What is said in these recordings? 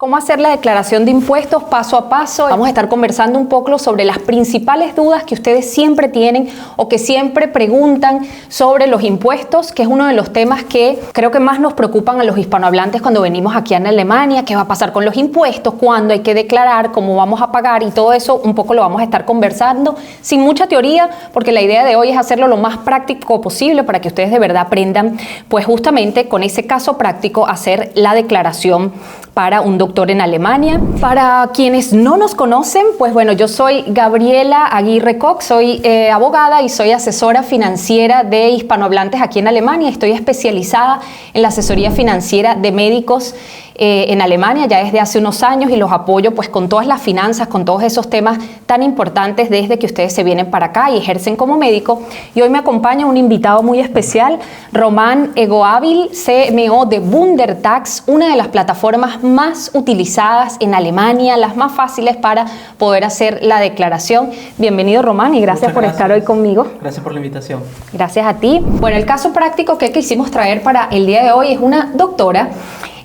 Cómo hacer la declaración de impuestos paso a paso. Vamos a estar conversando un poco sobre las principales dudas que ustedes siempre tienen o que siempre preguntan sobre los impuestos, que es uno de los temas que creo que más nos preocupan a los hispanohablantes cuando venimos aquí en Alemania. ¿Qué va a pasar con los impuestos? ¿Cuándo hay que declarar? ¿Cómo vamos a pagar? Y todo eso un poco lo vamos a estar conversando sin mucha teoría, porque la idea de hoy es hacerlo lo más práctico posible para que ustedes de verdad aprendan, pues justamente con ese caso práctico, hacer la declaración para un doctor en Alemania. Para quienes no nos conocen, pues bueno, yo soy Gabriela Aguirre Cox, soy abogada y soy asesora financiera de hispanohablantes aquí en Alemania. Estoy especializada en la asesoría financiera de médicos en Alemania ya desde hace unos años y los apoyo pues con todas las finanzas, con todos esos temas tan importantes desde que ustedes se vienen para acá y ejercen como médico. Y hoy me acompaña un invitado muy especial, Román Egoavil, CMO de Wundertax, una de las plataformas más utilizadas en Alemania, las más fáciles para poder hacer la declaración. Bienvenido, Román, y gracias por estar hoy conmigo. Gracias por la invitación. Gracias a ti. Bueno, el caso práctico que quisimos traer para el día de hoy es una doctora.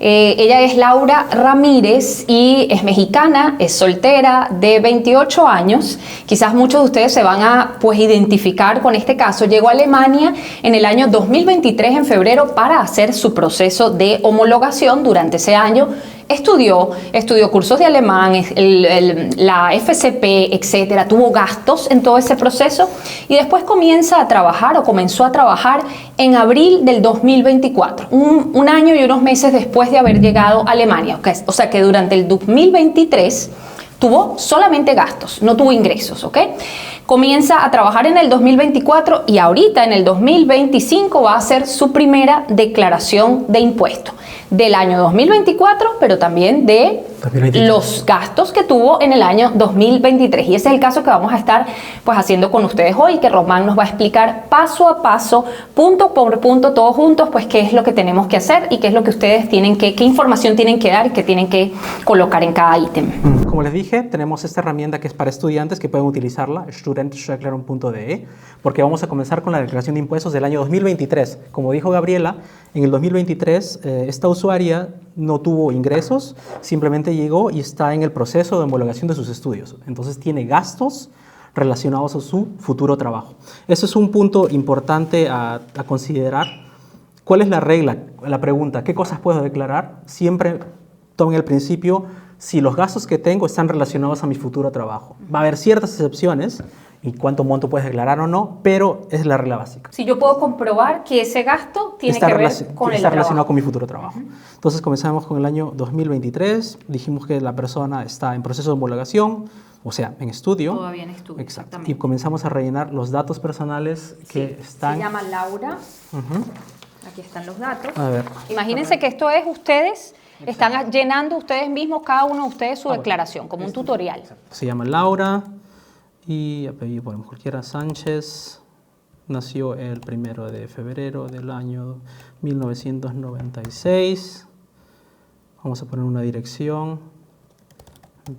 Ella es Laura Ramírez y es mexicana, es soltera, de 28 años. Quizás muchos de ustedes se van a identificar con este caso. Llegó a Alemania en el año 2023, en febrero, para hacer su proceso de homologación. Durante ese año estudió cursos de alemán, la FCP, etcétera. Tuvo gastos en todo ese proceso y después comenzó a trabajar en abril del 2024, un año y unos meses después de haber llegado a Alemania. O sea que durante el 2023 tuvo solamente gastos, no tuvo ingresos, ¿ok? Comienza a trabajar en el 2024 y ahorita en el 2025 va a hacer su primera declaración de impuestos del año 2024, pero también de 2023. Los gastos que tuvo en el año 2023. Y ese es el caso que vamos a estar pues haciendo con ustedes hoy, que Román nos va a explicar paso a paso, punto por punto, todos juntos, pues qué es lo que tenemos que hacer y qué es lo que ustedes tienen que, qué información tienen que dar y qué tienen que colocar en cada ítem. Como les dije, tenemos esta herramienta que es para estudiantes que pueden utilizarla, studentsteuererklärung.de, porque vamos a comenzar con la declaración de impuestos del año 2023. Como dijo Gabriela, en el 2023 esta usuaria no tuvo ingresos, simplemente llegó y está en el proceso de homologación de sus estudios. Entonces tiene gastos relacionados a su futuro trabajo. Ese es un punto importante a considerar. ¿Cuál es la regla? La pregunta, ¿qué cosas puedo declarar? Siempre tomen el principio, si los gastos que tengo están relacionados a mi futuro trabajo. Va a haber ciertas excepciones, y cuánto monto puedes declarar o no, pero es la regla básica. Si yo puedo comprobar que ese gasto tiene que ver con está relacionado con mi futuro trabajo. Entonces comenzamos con el año 2023, dijimos que la persona está en proceso de homologación, o sea, en estudio. Todavía en estudio, exactamente. Y comenzamos a rellenar los datos personales que están... Se llama Laura. Aquí están los datos. A ver. Imagínense que esto es ustedes... Están llenando ustedes mismos, cada uno de ustedes, su declaración, como un tutorial. Se llama Laura y apellido ponemos cualquiera, Sánchez. Nació el 1 de febrero del año 1996. Vamos a poner una dirección.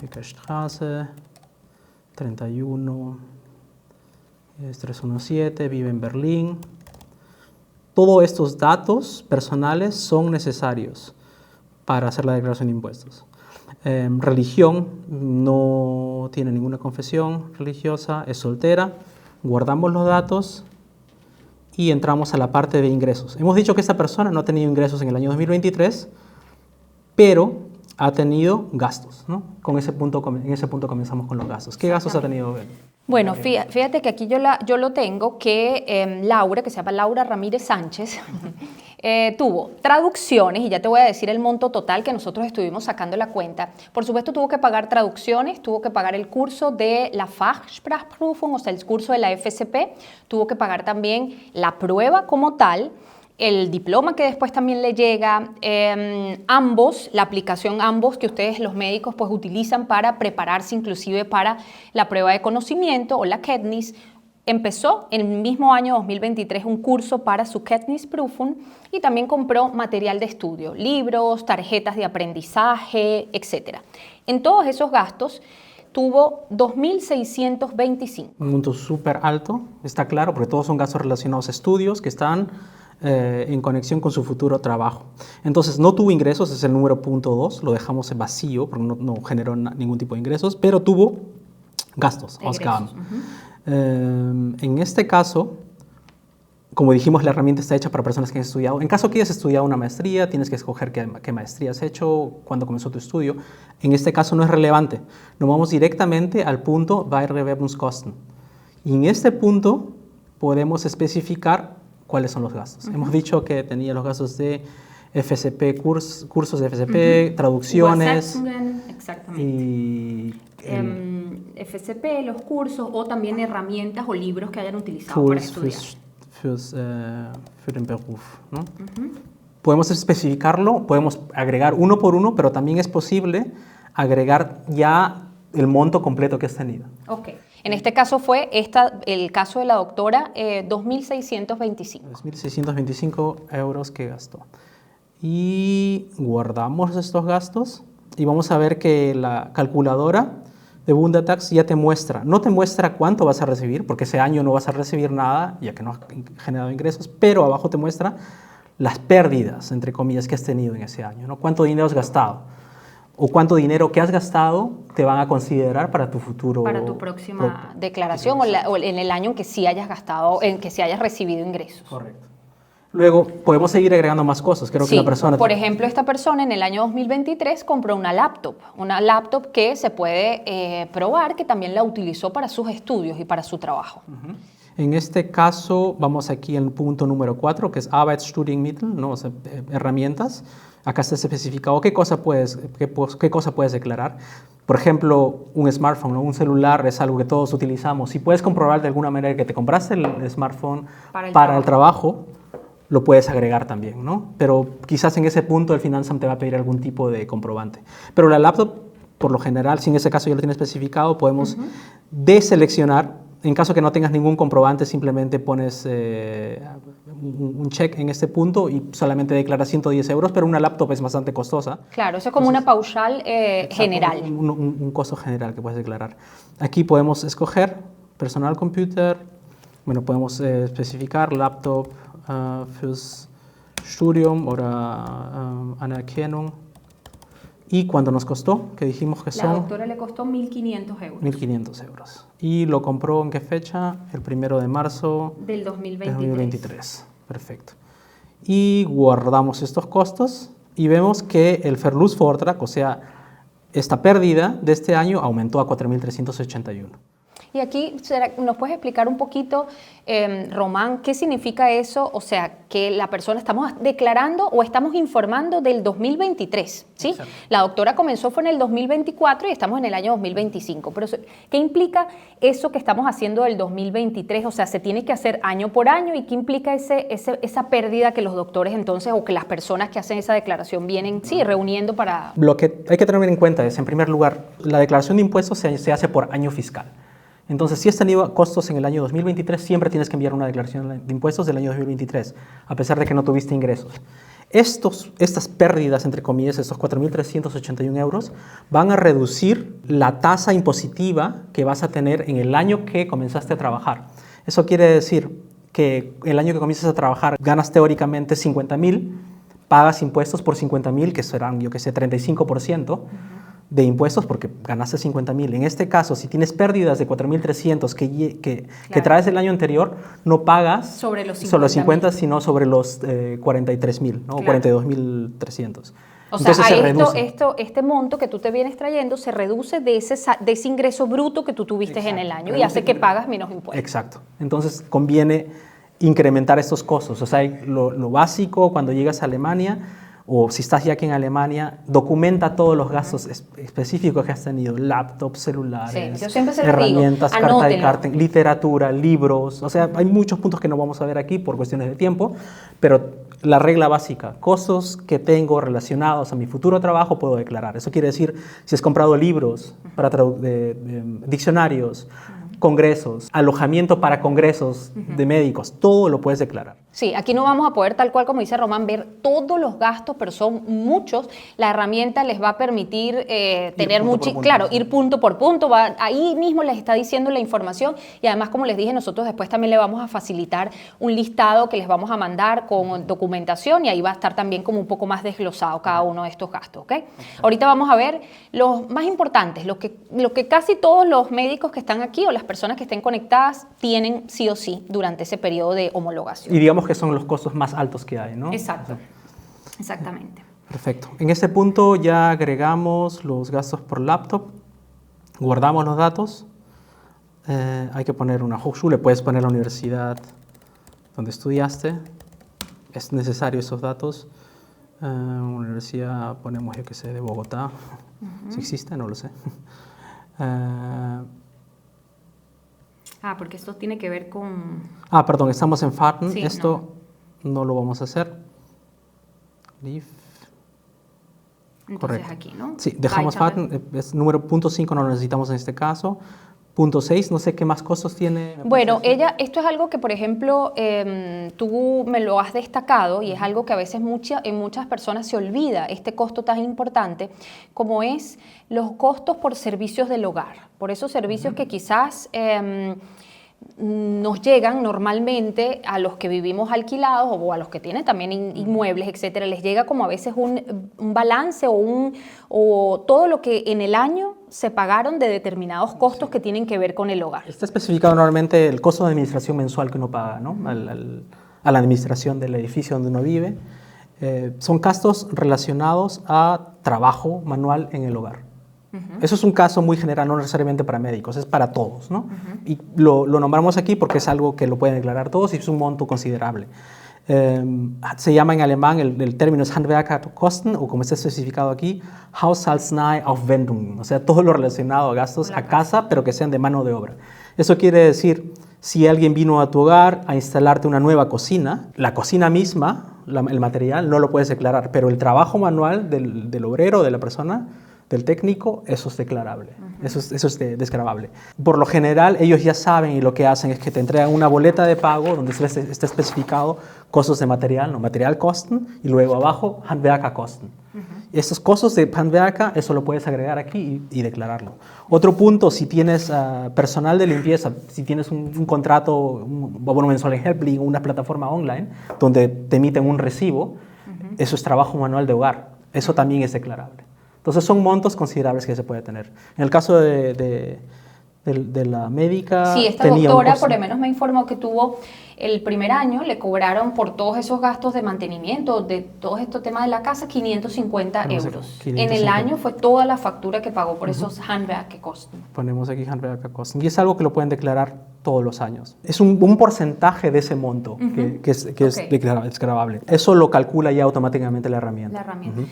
Beckerstraße 31 317, vive en Berlín. Todos estos datos personales son necesarios para hacer la declaración de impuestos. Religión, no tiene ninguna confesión religiosa, es soltera. Guardamos los datos y entramos a la parte de ingresos. Hemos dicho que esta persona no ha tenido ingresos en el año 2023, pero ha tenido gastos, ¿no? En ese punto comenzamos con los gastos. ¿Qué gastos ha tenido? Bueno, fíjate que aquí yo lo tengo, que Laura, que se llama Laura Ramírez Sánchez, tuvo traducciones, y ya te voy a decir el monto total que nosotros estuvimos sacando la cuenta. Por supuesto, tuvo que pagar traducciones, tuvo que pagar el curso de la Fachsprachprüfung, o sea, el curso de la FCP, tuvo que pagar también la prueba como tal, el diploma que después también le llega, ambos, la aplicación ambos que ustedes los médicos pues utilizan para prepararse inclusive para la prueba de conocimiento o la KETNIS. Empezó en el mismo año 2023 un curso para su Kenntnisprüfung y también compró material de estudio, libros, tarjetas de aprendizaje, etc. En todos esos gastos tuvo 2.625. Un monto súper alto, está claro, porque todos son gastos relacionados a estudios que están en conexión con su futuro trabajo. Entonces, no tuvo ingresos, es el número punto 2, lo dejamos en vacío, porque no generó ningún tipo de ingresos, pero tuvo gastos, Ausgaben. En este caso, como dijimos, la herramienta está hecha para personas que han estudiado. En caso que hayas estudiado una maestría, tienes que escoger qué maestría has hecho, cuándo comenzó tu estudio. En este caso no es relevante. Nos vamos directamente al punto Weiterbildungskosten. Y en este punto podemos especificar cuáles son los gastos. Hemos dicho que tenía los gastos de FSP, cursos de FSP, traducciones. Exactamente. Y FSP, los cursos o también herramientas o libros que hayan utilizado para estudiar. Für den Beruf, ¿no? Podemos especificarlo, podemos agregar uno por uno, pero también es posible agregar ya el monto completo que has tenido. Ok. En este caso fue el caso de la doctora, 2.625. 2.625 euros que gastó. Y guardamos estos gastos y vamos a ver que la calculadora de Bundatax ya te muestra, no te muestra cuánto vas a recibir, porque ese año no vas a recibir nada, ya que no has generado ingresos, pero abajo te muestra las pérdidas, entre comillas, que has tenido en ese año, ¿no? Cuánto dinero has gastado, o cuánto dinero que has gastado te van a considerar para tu futuro. Para tu próxima declaración o en el año en que sí hayas gastado, en que sí hayas recibido ingresos. Correcto. Luego podemos seguir agregando más cosas. Creo que la persona... Por ejemplo, esta persona en el año 2023 compró una laptop que se puede probar que también la utilizó para sus estudios y para su trabajo. En este caso, vamos aquí al punto número 4, que es Arbeitsstudienmittel, ¿no? O sea, herramientas. Acá está especificado qué cosa puedes declarar. Por ejemplo, un smartphone, ¿no? Un celular es algo que todos utilizamos. Si puedes comprobar de alguna manera que te compraste el smartphone para el trabajo, lo puedes agregar también, ¿no? Pero quizás en ese punto el Finanzamt te va a pedir algún tipo de comprobante. Pero la laptop, por lo general, si en ese caso ya lo tiene especificado, podemos deseleccionar. En caso que no tengas ningún comprobante, simplemente pones un check en este punto y solamente declaras 110 euros, pero una laptop es bastante costosa. Claro, eso es como una paushal general. Un costo general que puedes declarar. Aquí podemos escoger personal computer, bueno, podemos especificar laptop, fürs Studium oder Anerkennung. ¿Y cuánto nos costó? Que dijimos que son... La doctora le costó 1.500 euros. 1.500 euros. ¿Y lo compró en qué fecha? El 1 de marzo del 2023. Perfecto. Y guardamos estos costos y vemos que el Verlustvortrag, o sea, esta pérdida de este año aumentó a 4.381. Y aquí, ¿nos puedes explicar un poquito, Román, qué significa eso? O sea, que la persona, estamos declarando o estamos informando del 2023, ¿sí? Exacto. La doctora comenzó fue en el 2024 y estamos en el año 2025. Pero, ¿qué implica eso que estamos haciendo del 2023? O sea, ¿se tiene que hacer año por año? ¿Y qué implica esa pérdida que los doctores entonces o que las personas que hacen esa declaración vienen, reuniendo para...? Lo que hay que tener en cuenta es, en primer lugar, la declaración de impuestos se hace por año fiscal. Entonces, si has tenido costos en el año 2023, siempre tienes que enviar una declaración de impuestos del año 2023, a pesar de que no tuviste ingresos. Estas pérdidas, entre comillas, estos 4.381 euros, van a reducir la tasa impositiva que vas a tener en el año que comenzaste a trabajar. Eso quiere decir que el año que comienzas a trabajar ganas teóricamente 50.000, pagas impuestos por 50.000, que serán, yo que sé, 35%. De impuestos porque ganaste 50.000. En este caso, si tienes pérdidas de 4.300 que traes del año anterior, no pagas sobre los 50, sino sobre los 43.000, ¿no? Claro. 42.300. O sea, este monto que tú te vienes trayendo se reduce de ese ingreso bruto que tú tuviste en el año y hace que pagas menos impuestos. Exacto. Entonces, conviene incrementar estos costos. O sea, lo básico cuando llegas a Alemania, o si estás ya aquí en Alemania, documenta todos los gastos específicos que has tenido, laptops, celulares, herramientas, carta de carta, literatura, libros, o sea, hay muchos puntos que no vamos a ver aquí por cuestiones de tiempo, pero la regla básica, costos que tengo relacionados a mi futuro trabajo puedo declarar. Eso quiere decir, si has comprado libros, diccionarios, congresos, alojamiento para congresos de médicos, todo lo puedes declarar. Sí, aquí no vamos a poder, tal cual como dice Román, ver todos los gastos, pero son muchos. La herramienta les va a permitir tener mucho, claro, ir punto por punto. Ahí mismo les está diciendo la información y además, como les dije, nosotros después también le vamos a facilitar un listado que les vamos a mandar con documentación y ahí va a estar también como un poco más desglosado cada uno de estos gastos, ¿ok? Ahorita vamos a ver los más importantes, lo que casi todos los médicos que están aquí o las personas que estén conectadas tienen sí o sí durante ese periodo de homologación. Y digamos que son los costos más altos que hay, ¿no? Exacto, exactamente. Perfecto. En este punto ya agregamos los gastos por laptop, guardamos los datos, hay que poner una Hochschule, puedes poner la universidad donde estudiaste, es necesario esos datos. Universidad, ponemos, yo que sé, de Bogotá, si existe, no lo sé. Porque esto tiene que ver con... Perdón, estamos en Fahrten. Sí, Esto no lo vamos a hacer. Leave. Entonces Correcto. aquí, ¿no? Sí, dejamos Fahrten. Es número punto 5, no lo necesitamos en este caso. Punto 6, no sé qué más costos tiene. Bueno, esto es algo que, por ejemplo, tú me lo has destacado y es algo que a veces en muchas personas se olvida, este costo tan importante como es los costos por servicios del hogar, por esos servicios que quizás nos llegan normalmente a los que vivimos alquilados o a los que tienen también inmuebles, etcétera, les llega como a veces un balance o todo lo que en el año se pagaron de determinados costos que tienen que ver con el hogar. Está especificado normalmente el costo de administración mensual que uno paga, ¿no? A la administración del edificio donde uno vive. Son gastos relacionados a trabajo manual en el hogar. Eso es un caso muy general, no necesariamente para médicos, es para todos, ¿no? Y lo nombramos aquí porque es algo que lo pueden declarar todos y es un monto considerable. Se llama en alemán, el término es Handwerkerkosten, o como está especificado aquí, Haushaltsnahe Aufwendungen, o sea, todo lo relacionado a gastos a casa, pero que sean de mano de obra. Eso quiere decir, si alguien vino a tu hogar a instalarte una nueva cocina, la cocina misma, el material, no lo puedes declarar, pero el trabajo manual del obrero, de la persona, del técnico, eso es declarable, eso es desgravable. Por lo general, ellos ya saben y lo que hacen es que te entregan una boleta de pago donde está especificado costos de material, no Materialkosten, y luego abajo Handwerkerkosten. Estos costos de Handwerker, eso lo puedes agregar aquí y declararlo. Otro punto, si tienes personal de limpieza, si tienes un contrato, un abono mensual en Helpling, una plataforma online, donde te emiten un recibo, eso es trabajo manual de hogar, eso también es declarable. Entonces son montos considerables que se puede tener. En el caso de la médica... Sí, esta doctora por lo menos me informó que tuvo el primer año, le cobraron por todos esos gastos de mantenimiento, de todos estos temas de la casa, 550 euros. 550. En el año fue toda la factura que pagó por esos Handwerkerkosten. Ponemos aquí Handwerkerkosten. Y es algo que lo pueden declarar todos los años. Es un porcentaje de ese monto que es desgravable. Eso lo calcula ya automáticamente la herramienta.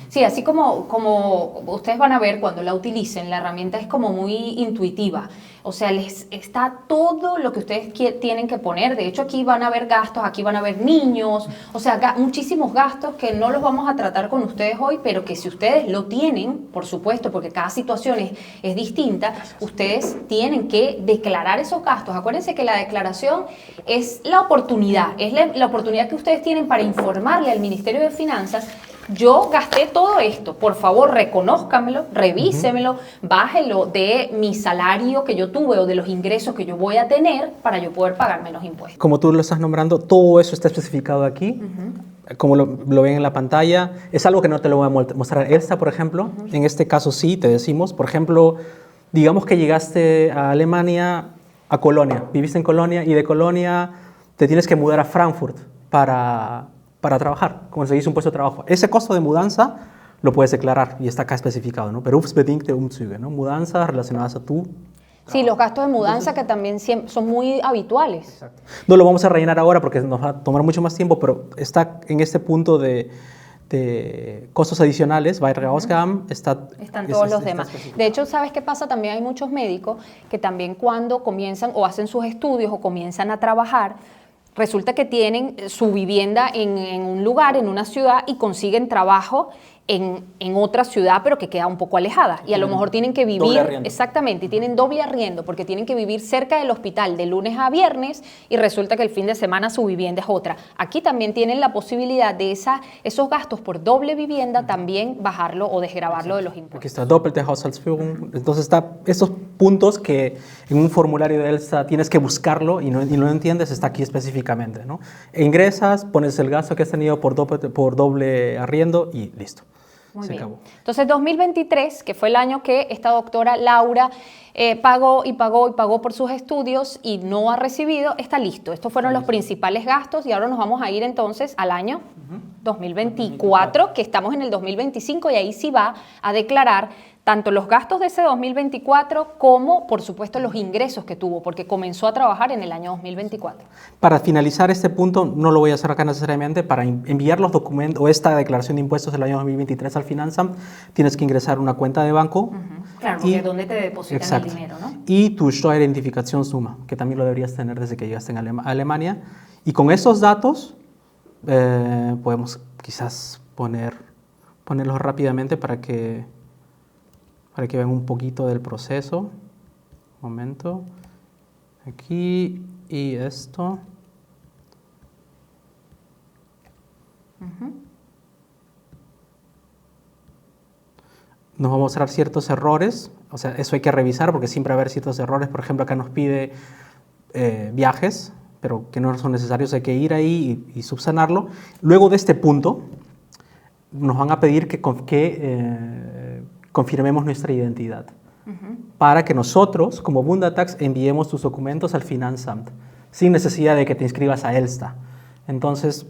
Sí, así como ustedes van a ver cuando la utilicen, la herramienta es como muy intuitiva. O sea, les está todo lo que ustedes tienen que poner. De hecho, aquí van a haber gastos, aquí van a haber niños. O sea, muchísimos gastos que no los vamos a tratar con ustedes hoy, pero que si ustedes lo tienen, por supuesto, porque cada situación es distinta, ustedes tienen que declarar esos gastos. Acuérdense que la declaración es la oportunidad, es la oportunidad que ustedes tienen para informarle al Ministerio de Finanzas: yo gasté todo esto, por favor reconózcamelo, revísemelo, bájelo de mi salario que yo tuve o de los ingresos que yo voy a tener para yo poder pagar menos impuestos. Como tú lo estás nombrando, todo eso está especificado aquí, como lo ven en la pantalla. Es algo que no te lo voy a mostrar Elsa, por ejemplo. En este caso sí, te decimos, por ejemplo, digamos que llegaste a Alemania, a Colonia, viviste en Colonia y de Colonia te tienes que mudar a Frankfurt para trabajar, conseguís un puesto de trabajo. Ese costo de mudanza lo puedes declarar y está acá especificado, ¿no? Berufsbedingte Umzüge, ¿no? Mudanzas relacionadas a tu trabajo. Sí, los gastos de mudanza que también son muy habituales. Exacto. No lo vamos a rellenar ahora porque nos va a tomar mucho más tiempo, pero está en este punto de costos adicionales, Weiterausgaben, están todos los demás. De hecho, ¿sabes qué pasa? También hay muchos médicos que también cuando comienzan o hacen sus estudios o comienzan a trabajar, resulta que tienen su vivienda en un lugar, en una ciudad, y consiguen trabajo en otra ciudad, pero que queda un poco alejada. Y a lo mejor tienen que doble vivir, arriendo. exactamente, y tienen doble arriendo, porque tienen que vivir cerca del hospital de lunes a viernes y resulta que el fin de semana su vivienda es otra. Aquí también tienen la posibilidad de esos gastos por doble vivienda también bajarlo o desgravarlo de los Aquí impuestos. está doppelte Haushaltsführung. Entonces está estos puntos que en un formulario de ELSA tienes que buscarlo y no lo entiendes, está aquí específicamente, ¿no? E ingresas, pones el gasto que has tenido por doble arriendo y listo. Muy Se bien. acabó. Entonces, 2023, que fue el año que esta doctora Laura pagó y pagó y pagó por sus estudios y no ha recibido, está listo. Estos fueron los principales gastos y ahora nos vamos a ir entonces al año 2024, que estamos en el 2025 y ahí sí va a declarar tanto los gastos de ese 2024 como, por supuesto, los ingresos que tuvo, porque comenzó a trabajar en el año 2024. Para finalizar este punto, no lo voy a hacer acá necesariamente, para enviar los documentos o esta declaración de impuestos del año 2023 al Finanzamt, tienes que ingresar una cuenta de banco. Claro, porque es donde te depositan Exacto. el dinero, ¿no? Y tu Steueridentifikationsnummer, que también lo deberías tener desde que llegaste en Alemania. Y con esos datos podemos quizás ponerlos rápidamente para que vean un poquito del proceso. Un momento. Aquí y esto. Nos va a mostrar ciertos errores, o sea, eso hay que revisar porque siempre va a haber ciertos errores. Por ejemplo, acá nos pide viajes, pero que no son necesarios, hay que ir ahí y subsanarlo. Luego de este punto, nos van a pedir que confirmemos nuestra identidad para que nosotros, como Bundatax, enviemos tus documentos al Finanzamt sin necesidad de que te inscribas a ELSTA. Entonces,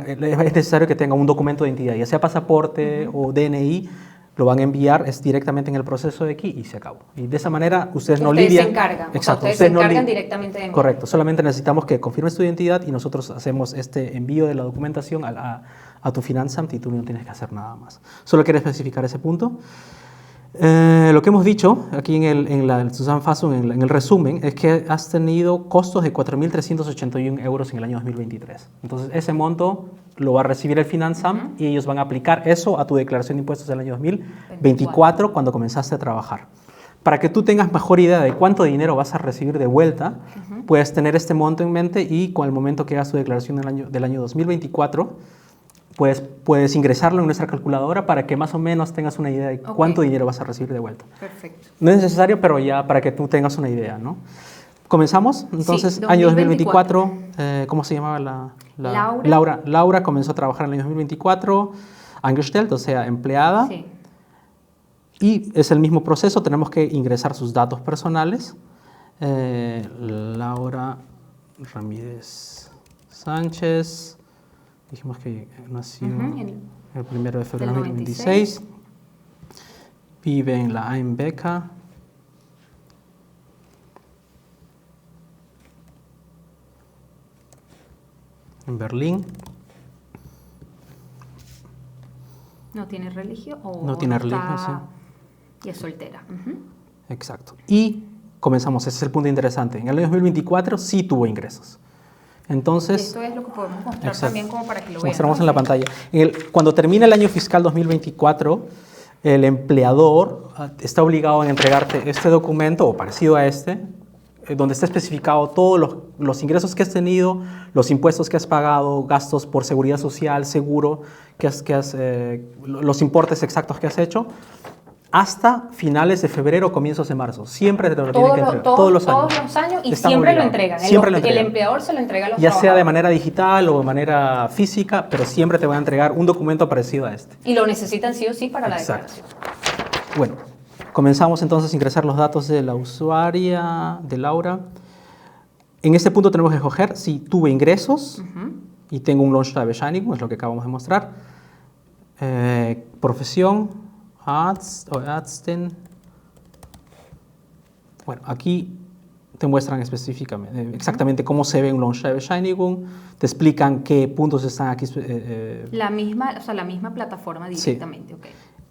es necesario que tenga un documento de identidad, ya sea pasaporte o DNI, lo van a enviar directamente en el proceso de aquí y se acabó. Y de esa manera ustedes no lidian. Se encargan, Exacto, ustedes se encargan no directamente de enviar. Correcto, solamente necesitamos que confirmes tu identidad y nosotros hacemos este envío de la documentación a tu Finanzamt y tú no tienes que hacer nada más. Solo quiero especificar ese punto. Lo que hemos dicho aquí en el Zusammenfassung, en el resumen, es que has tenido costos de 4.381 euros en el año 2023. Entonces, ese monto lo va a recibir el Finanzamt y ellos van a aplicar eso a tu declaración de impuestos del año 2024 cuando comenzaste a trabajar. Para que tú tengas mejor idea de cuánto dinero vas a recibir de vuelta, puedes tener este monto en mente y con el momento que hagas tu declaración del año 2024, puedes ingresarlo en nuestra calculadora para que más o menos tengas una idea de cuánto dinero vas a recibir de vuelta. Perfecto. No es necesario, pero ya para que tú tengas una idea, ¿no? ¿Comenzamos? Entonces, Sí, año 2024, ¿cómo se llamaba Laura. Laura comenzó a trabajar en el año 2024, angestellt, o sea, empleada. Sí. Y es el mismo proceso, tenemos que ingresar sus datos personales. Laura Ramírez Sánchez. Dijimos que nació el 1 de febrero de 2026. Vive en la Einbecker. En Berlín. ¿No tiene religión? No tiene religión, sí. Y es soltera. Exacto. Y comenzamos, ese es el punto interesante. En el año 2024 sí tuvo ingresos. Entonces, esto es lo que podemos mostrar exacto, también como para que lo vean. mostramos ¿no? en la pantalla. Cuando termina el año fiscal 2024, el empleador está obligado a entregarte este documento o parecido a este, donde está especificado todos los ingresos que has tenido, los impuestos que has pagado, gastos por seguridad social, seguro, los importes exactos que has hecho, hasta finales de febrero o comienzos de marzo. Siempre te lo tienen que entregar. Todos los años. Y Están siempre lo obligados. entregan. Siempre lo El entregan. empleador se lo entrega a los Ya sea de trabajadores. manera digital o de manera física, pero siempre te van a entregar un documento parecido a este. Y lo necesitan sí o sí para la Exacto. declaración. Bueno, comenzamos entonces a ingresar los datos de la usuaria, de Laura. En este punto tenemos que escoger si tuve ingresos y tengo un Lohnsteuerbescheinigung, es lo que acabamos de mostrar. Profesión, Arzt o Ärztin. Bueno, aquí te muestran específicamente, exactamente cómo se ve un Lohnsteuerbescheinigung, te explican qué puntos están aquí. La misma plataforma directamente,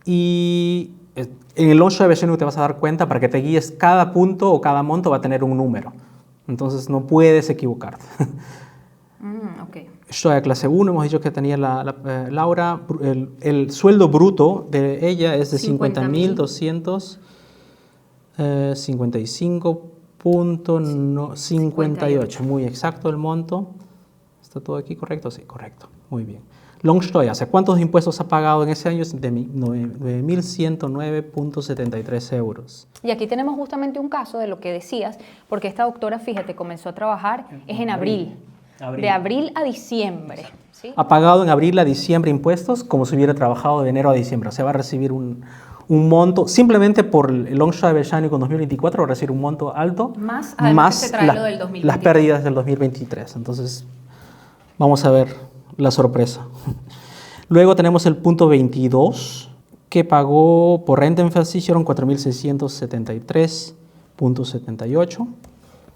Sí. Y en el Lohnsteuerbescheinigung te vas a dar cuenta, para que te guíes, cada punto o cada monto va a tener un número. Entonces no puedes equivocarte. Steuer clase 1, hemos dicho que tenía Laura. El sueldo bruto de ella es de 50.255.58. Muy exacto el monto. ¿Está todo aquí correcto? Sí, correcto. Muy bien. Lohnsteuer, ¿cuántos impuestos ha pagado en ese año? De 9.109.73 euros. Y aquí tenemos justamente un caso de lo que decías, porque esta doctora, fíjate, comenzó a trabajar en abril. De abril a diciembre. ¿Sí? Ha pagado en abril a diciembre impuestos como si hubiera trabajado de enero a diciembre. O sea, va a recibir un monto, simplemente por el Lohnsteuer Bescheinigung 2024, va a recibir un monto alto, más las pérdidas del 2023. Entonces, vamos a ver la sorpresa. Luego tenemos el punto 22, que pagó por Rentenversicherung 4.673.78.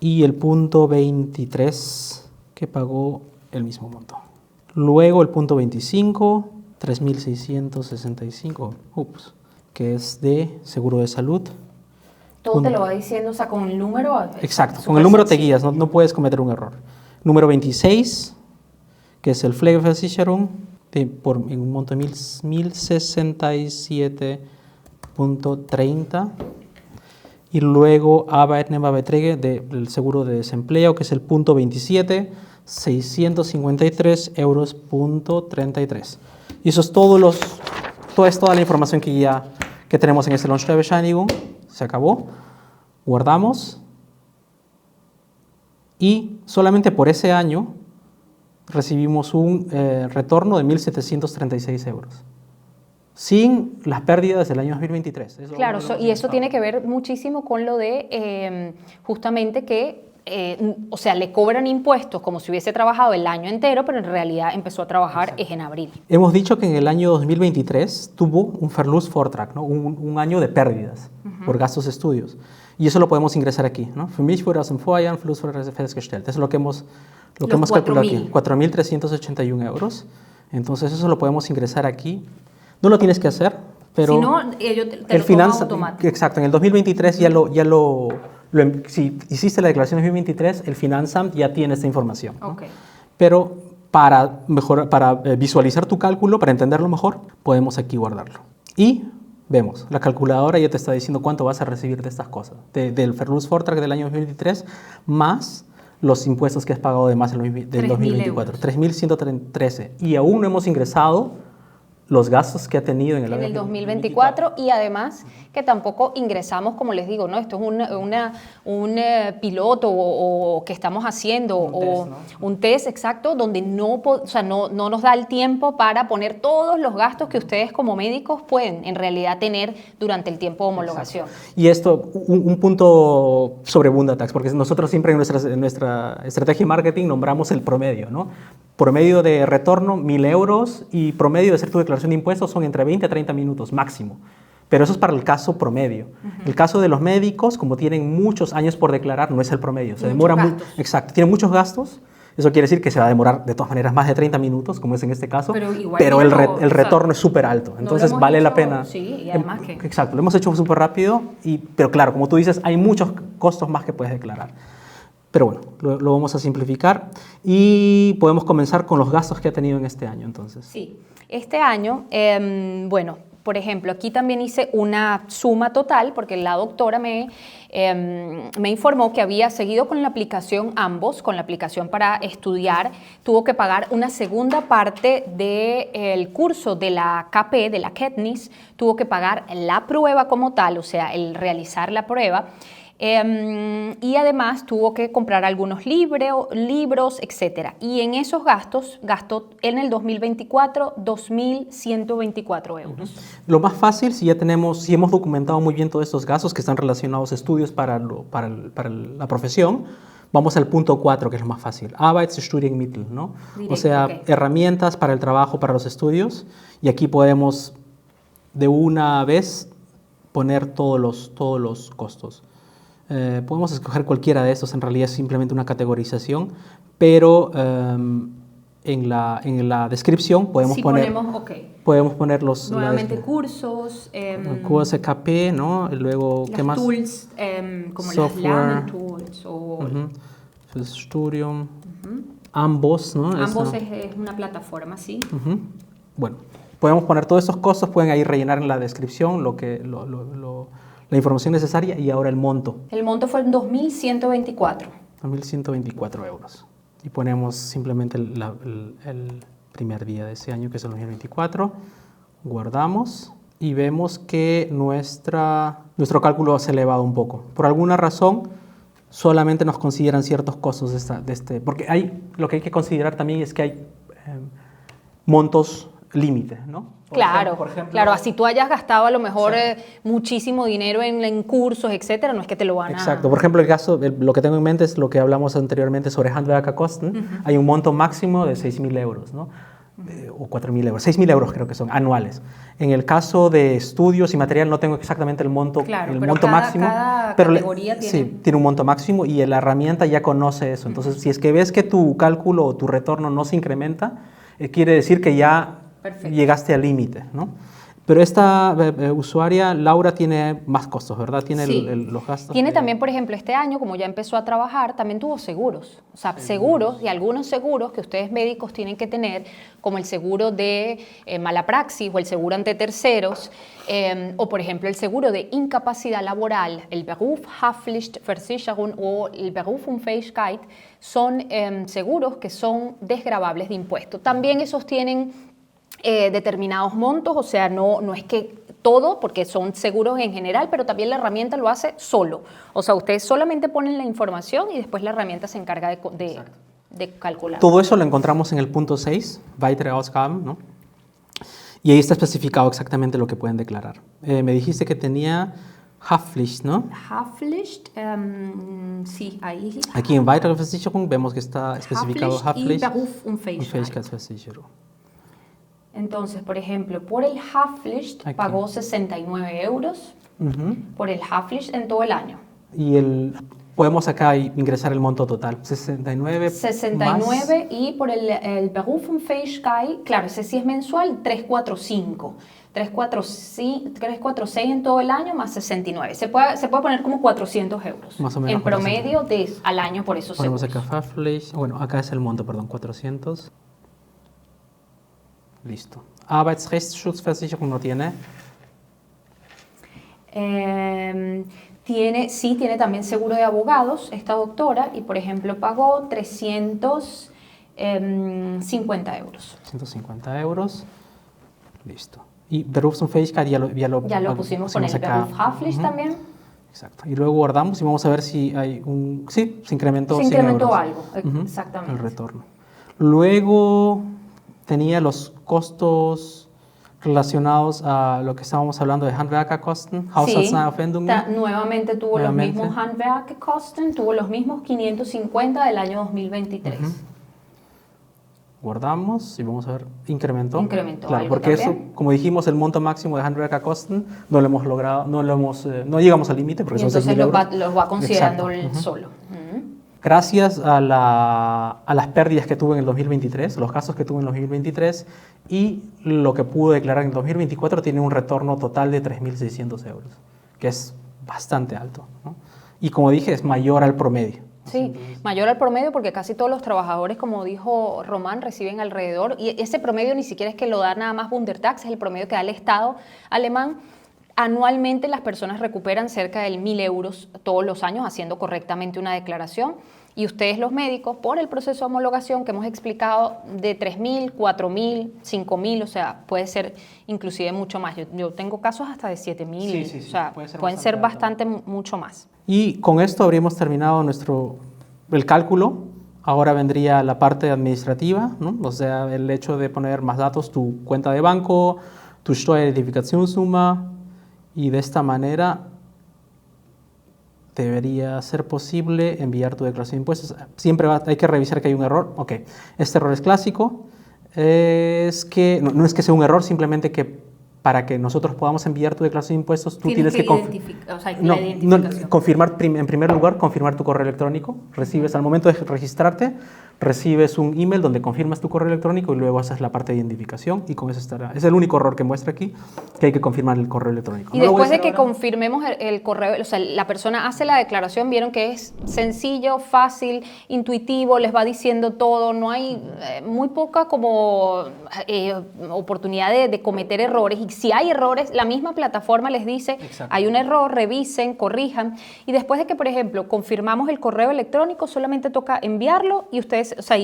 Y el punto 23, que pagó el mismo monto. Luego el punto 25, 3.665, que es de seguro de salud. Todo te lo va diciendo, o sea, con el número. Exacto, con el número te guías, no puedes cometer un error. Número 26, que es el Pflegeversicherung, en un monto de 1.067.30. Y luego Arbeitnehmerbeträge del seguro de desempleo, que es el punto 27, 653 euros punto 33. Y eso es toda la información que tenemos en este Lohnsteuer Bescheinigung. Se acabó. Guardamos. Y solamente por ese año recibimos un retorno de 1.736 euros. Sin las pérdidas del año 2023. Claro, y eso tiene que ver muchísimo con lo de justamente que, o sea, le cobran impuestos como si hubiese trabajado el año entero, pero en realidad empezó a trabajar en abril. Hemos dicho que en el año 2023 tuvo un Verlustvortrag, ¿no? un año de pérdidas por gastos de estudios. Y eso lo podemos ingresar aquí, ¿no? Für mich wurde aus dem Vorjahr festgestellt. Eso es lo que hemos calculado aquí, 4.381 euros. Entonces eso lo podemos ingresar aquí. No lo tienes que hacer, pero si no, ellos te lo toman automático. Exacto, en el 2023 si hiciste la declaración en 2023, el Finanzamt ya tiene esta información. Okay. ¿No? Pero para visualizar tu cálculo, para entenderlo mejor, podemos aquí guardarlo. Y vemos, la calculadora ya te está diciendo cuánto vas a recibir de estas cosas, del Verlustvortrag del año 2023, más los impuestos que has pagado de más del 2024, 3.113. Y aún no hemos ingresado los gastos que ha tenido en el 2024 y además que tampoco ingresamos, como les digo, ¿no? Esto es un piloto o que estamos haciendo un test exacto donde no nos da el tiempo para poner todos los gastos que ustedes como médicos pueden en realidad tener durante el tiempo de homologación. Exacto. Y esto, un punto sobre Bundatax, porque nosotros siempre en nuestra estrategia de marketing nombramos el promedio, ¿no? Promedio de retorno, 1.000 euros, y promedio de hacer tu declaración de impuestos son entre 20 a 30 minutos máximo. Pero eso es para el caso promedio. El caso de los médicos, como tienen muchos años por declarar, no es el promedio. Se demora muy, exacto, tienen muchos gastos. Eso quiere decir que se va a demorar de todas maneras más de 30 minutos, como es en este caso, pero el retorno es súper alto. Entonces vale la pena. Sí, y además que... Exacto, lo hemos hecho súper rápido, pero claro, como tú dices, hay muchos costos más que puedes declarar. Pero bueno, lo vamos a simplificar y podemos comenzar con los gastos que ha tenido en este año, entonces. Sí, este año, bueno, por ejemplo, aquí también hice una suma total porque la doctora me informó que había seguido con la aplicación ambos, con la aplicación para estudiar, tuvo que pagar una segunda parte del curso de la KP, de la KETNIS, tuvo que pagar la prueba como tal, o sea, el realizar la prueba. Y además tuvo que comprar algunos libros, etc. Y en esos gastos gastó en el 2024 2.124 euros. Lo más fácil, si hemos documentado muy bien todos estos gastos que están relacionados a estudios para la profesión, vamos al punto 4, que es lo más fácil. Arbeitsstudienmittel, ¿no? Directo, o sea, herramientas para el trabajo, para los estudios. Y aquí podemos de una vez poner todos los costos. Podemos escoger cualquiera de estos, en realidad es simplemente una categorización, pero en la descripción podemos poner los... Nuevamente cursos. Cursos KP, ¿no? Y luego, ¿qué más? Tools, como software, las Lernen Tools. Studium. Ambos, ¿no? Ambos es una plataforma, sí. Bueno, podemos poner todos esos costos, pueden ahí rellenar en la descripción la información necesaria y ahora el monto. El monto fue en 2.124. 2.124 euros. Y ponemos simplemente el primer día de ese año, que es el 2024. Guardamos y vemos que nuestro cálculo se ha elevado un poco. Por alguna razón, solamente nos consideran ciertos costos porque lo que hay que considerar también es que hay montos límite, ¿no? Claro, por ejemplo, claro, así tú hayas gastado a lo mejor muchísimo dinero en cursos, etcétera, no es que te lo van a... Exacto, por ejemplo, lo que tengo en mente es lo que hablamos anteriormente sobre Handwerkerkosten. Hay un monto máximo de 6.000 euros, ¿no? O 4.000 euros, 6.000 euros creo que son, anuales. En el caso de estudios y material no tengo exactamente el monto, claro, máximo, cada pero categoría tiene un monto máximo y la herramienta ya conoce eso. Entonces, si es que ves que tu cálculo o tu retorno no se incrementa, quiere decir que ya llegaste al límite, ¿no? Pero esta usuaria, Laura, tiene más costos, ¿verdad? Tiene los gastos. Tiene también, por ejemplo, este año, como ya empezó a trabajar, también tuvo seguros. O sea, seguros y algunos seguros que ustedes médicos tienen que tener, como el seguro de mala praxis o el seguro ante terceros, o por ejemplo el seguro de incapacidad laboral, el Berufshaftpflichtversicherung o el Berufsunfähigkeit, son seguros que son desgravables de impuestos. También esos tienen determinados montos, o sea, no es que todo, porque son seguros en general, pero también la herramienta lo hace solo. O sea, ustedes solamente ponen la información y después la herramienta se encarga de calcular. Todo eso lo encontramos en el punto 6, Weitere Ausgaben, ¿no? Y ahí está especificado exactamente lo que pueden declarar. Me dijiste que tenía Haftpflicht, ¿no? Haftpflicht, sí, ahí. Aquí en Weitere Versicherung vemos que está especificado Haftpflicht y Berufsunfähigkeitsversicherung. Entonces, por ejemplo, por el Haftpflicht pagó 69 euros por el Haftpflicht en todo el año. Y podemos acá ingresar el monto total, 69 más. Y por el Berufsunfähigkeit, claro, ese sí es mensual, 345. 346 en todo el año más 69. Se puede poner como 400 euros. Más o menos. En promedio al año por esos seguros. Ponemos acá Haftpflicht, bueno, acá es el monto, perdón, 400. Listo. Arbeitsrechtsschutzversicherung no tiene. Tiene también seguro de abogados, esta doctora, y por ejemplo pagó 350 euros. 150 euros. Listo. Y Berufsunfähigkeit ya lo pusimos con el Berufshaftpflicht también. Exacto. Y luego guardamos y vamos a ver si hay se incrementó. Se incrementó algo, exactamente. El retorno. Luego tenía los costos relacionados a lo que estábamos hablando de Handwerkerkosten, Haushaltsaufwendungen. Nuevamente tuvo los mismos Handwerkerkosten, tuvo los mismos 550 del año 2023. Guardamos y vamos a ver, incrementó. Incrementó claro, algo porque también. eso, como dijimos, el monto máximo de Handwerkerkosten no lo hemos logrado, no llegamos al límite porque y son 6.000 euros. Los va Exacto. considerando el solo. Gracias a las pérdidas que tuve en el 2023, los gastos que tuve en el 2023 y lo que pude declarar en el 2024 tiene un retorno total de 3.600 euros, que es bastante alto, ¿no? Y como dije, es mayor al promedio. Sí, mayor al promedio porque casi todos los trabajadores, como dijo Román, reciben alrededor, y ese promedio ni siquiera es que lo da nada más Bundestags, es el promedio que da el Estado alemán. Anualmente las personas recuperan cerca de 1.000 euros todos los años haciendo correctamente una declaración y ustedes los médicos por el proceso de homologación que hemos explicado de 3.000, 4.000, 5.000, o sea, puede ser inclusive mucho más. Yo tengo casos hasta de 7.000, sí, o sea, pueden ser mucho más. Y con esto habríamos terminado el cálculo. Ahora vendría la parte administrativa, ¿no? O sea, el hecho de poner más datos, tu cuenta de banco, tu Steueridentifikationsnummer. Y de esta manera debería ser posible enviar tu declaración de impuestos. Siempre hay que revisar que hay un error. Ok, este error es clásico. Es que, no es que sea un error, simplemente que para que nosotros podamos enviar tu declaración de impuestos, tú tienes que confirmar, en primer lugar, confirmar tu correo electrónico. Recibes al momento de registrarte, recibes un email donde confirmas tu correo electrónico y luego haces la parte de identificación y con eso estará. Es el único error que muestra aquí, que hay que confirmar el correo electrónico. Y después de que confirmemos el correo, o sea, la persona hace la declaración, vieron que es sencillo, fácil, intuitivo, les va diciendo todo, no hay muy poca como oportunidad de cometer errores, y si hay errores, la misma plataforma les dice, hay un error, revisen, corrijan, y después de que, por ejemplo, confirmamos el correo electrónico, solamente toca enviarlo y ustedes, o sea,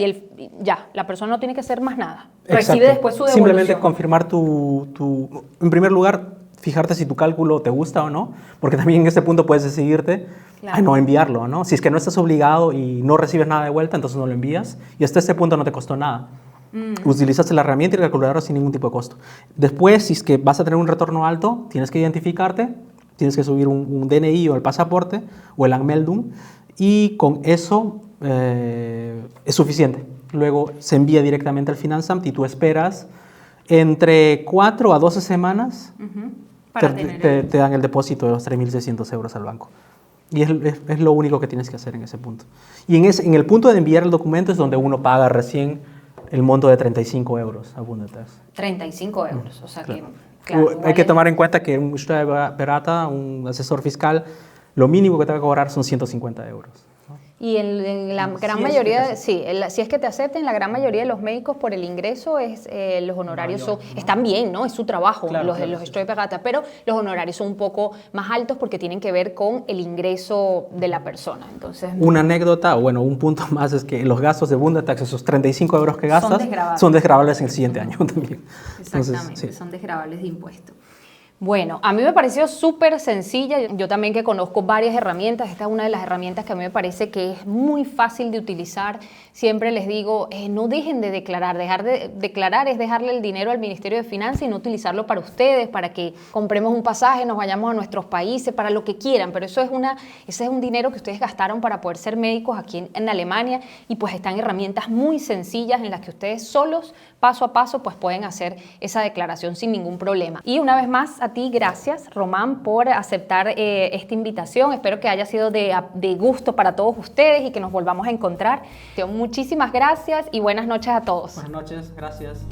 ya, la persona no tiene que hacer más nada. Recibe después su devolución. Simplemente confirmar en primer lugar, fijarte si tu cálculo te gusta o no, porque también en este punto puedes decidirte a no enviarlo, ¿no? Si es que no estás obligado y no recibes nada de vuelta, entonces no lo envías y hasta este punto no te costó nada. Utilizaste la herramienta y la calculadora sin ningún tipo de costo. Después, si es que vas a tener un retorno alto, tienes que identificarte, tienes que subir un DNI o el pasaporte o el Anmeldung y con eso es suficiente. Luego se envía directamente al Finanzamt y tú esperas entre 4 a 12 semanas te dan el depósito de los 3.600 euros al banco. Y es lo único que tienes que hacer en ese punto. Y en el punto de enviar el documento es donde uno paga recién el monto de 35 euros a Bundetax. 35 euros, o sea claro. que... Claro, hay que tomar en cuenta que un Steuerberater, un asesor fiscal, lo mínimo que te va a cobrar son 150 euros. Y en la gran mayoría, si es que te acepten, la gran mayoría de los médicos por el ingreso los honorarios están bien, ¿no? Es su trabajo, los Steuerberater, pero los honorarios son un poco más altos porque tienen que ver con el ingreso de la persona. Entonces, una anécdota, o bueno, un punto más es que los gastos de Bundetax, esos 35 euros que gastas, son desgravables en el siguiente año también. Exactamente, entonces, son desgravables de impuestos. Bueno, a mí me pareció súper sencilla. Yo también que conozco varias herramientas, esta es una de las herramientas que a mí me parece que es muy fácil de utilizar. Siempre les digo, no dejen de declarar. Dejar de declarar es dejarle el dinero al Ministerio de Finanzas y no utilizarlo para ustedes, para que compremos un pasaje, nos vayamos a nuestros países, para lo que quieran. Pero ese es un dinero que ustedes gastaron para poder ser médicos aquí en Alemania, y pues están herramientas muy sencillas en las que ustedes solos, paso a paso, pues pueden hacer esa declaración sin ningún problema. Y una vez más, a ti, gracias, Román, por aceptar esta invitación. Espero que haya sido de gusto para todos ustedes y que nos volvamos a encontrar. Muchísimas gracias y buenas noches a todos. Buenas noches, gracias.